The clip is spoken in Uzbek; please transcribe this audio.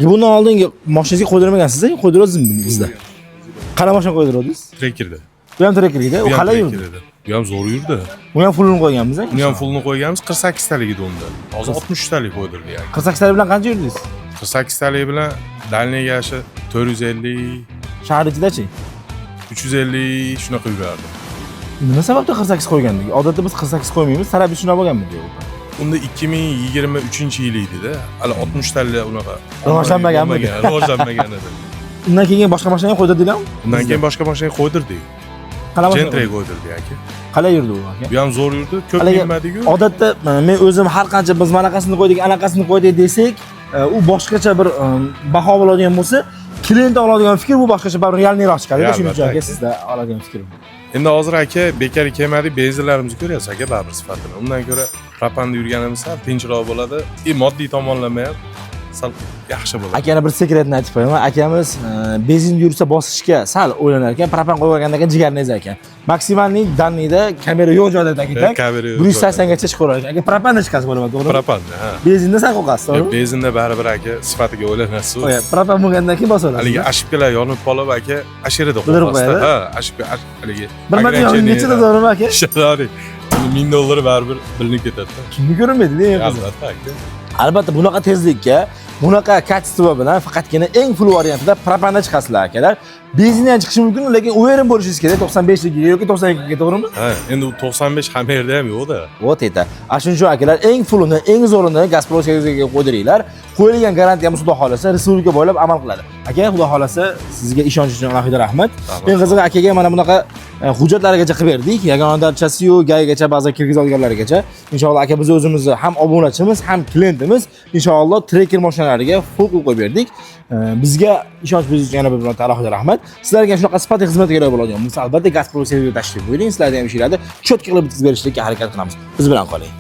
Bundan oldingi mashinangizga qo'ydirmagansiz-a? Qo'ydiryapsizmi bizda? Qana mashina qo'ydiryapsiz? Trekkerda. Bu ham trekkerda. U qalay yurdi? Bu ham zo'r yurdi. Bu ham fullini qo'yganmiz-a? Uni ham fullni qo'yganmiz, 48 talik edi unda. Hozir 60 talik qo'ydirdi yani. 48 talik bilan qancha yurdingiz? 48 talik bilan dalniy yashi 450, Shahar ichida-chi? 350 shunaqa yurardi. Nima sababdan 48 qo'ygandik? Odatda biz 48 qo'ymaymiz. Sababi shuna bo'lganmi diyor. Unda 2023-yil edi-da. Hali 60 talik unaqa. Rivojlanmaganmi? Rivojlanmagan edi. Undan keyin boshqa mashina ham qo'ydirdinglarmi? Undan keyin boshqa mashina qo'ydirdik. Qala mashina. Gentrey qo'ydirdik aka. Qalay yurdi u aka? Bu ham zo'r yurdi, ko'p bilmadik-ku. Odatda men o'zim har qancha biz manaqasini qo'ydik, anaqasini qo'ydik desak, u boshqacha bir baho oladigan bo'lsa, klient oladigan fikr bu boshqacha bir realniroq chiqadi. Shuning uchun aka sizda oladigan fikr. Endi hozir aka bekor kelmadik, benzinlarimizni ko'ryapsiz aka baribir sifatini. Undan ko'ra propanda yurganimiz ham tinchroq bo'ladi. Moddiy tomonlama ham sal yaxshi bo'ladi. Aka yana bir sekretni aytib qo'yaman. Akamiz benzinda yursa bosishga sal o'ylanar ekan, propan qo'ygandan keyin jigarningiz ekan. Maksimalning danida kamera yo'q joyda takidan 180 gacha chiqarar ekan. Aka propanda chiqasiz bo'laman, to'g'rimi? Propanda, ha. Benzinda sal qo'yasiz, to'g'rimi? Benzinda baribir aka sifatiga o'ylanasiz. Propan bo'lgandan keyin bosolasiz. Haligi ashibkalar yonib qolib aka, ashirada Bildirib qo'yasiz. qo'yadi. Ha, ashibka haligi. Bir marta yonib nechida to'g'rimi aka? Shadari. $1000 baribir bilinib ketadi-da. Kimni ko'rinmaydi, deyman. Albatta aka. Albatta bunaqa tezlikka, bunaqa kачество bilan faqatgina eng full variantida propanda chiqasizlar akalar. Benzindan chiqishi mumkin, lekin o'yerim bo'lishingiz kerak 95 ligiga yoki 92 ga, to'g'rimi? Ha, endi u 95 hamma yerda ham yo'q-da. Вот это. Shuning uchun akalar eng fullini, eng zo'rini Gazprom servisga qo'ydiringlar. Qo'yilgan garantiyamiz Xudo xolasa respublika bo'ylab amal qiladi. Aka, Xudo xolasa sizga ishonch uchun alohida rahmat. Eng qizig'i akaga mana bunaqa hujjatlarigacha qilib berdik. Yagona darchasi-yu, gaygacha, ba'zi kirgizolganlarigacha. Inshaalloh aka biz o'zimizni ham obunachimiz, ham klientimiz inshaalloh trekker mashinalariga full qo'yib berdik. Bizga ishonch berish uchun yana bir marta alohida rahmat. Sizlarga shunaqa sifatli xizmat kerak bo'ladigan bo'lsa, albatta Gazprom servisga tashrif buyuring. Sizlarga ham ishlarni cho'tka qilib bitkazib berishga harakat qilamiz. Biz bilan qoling.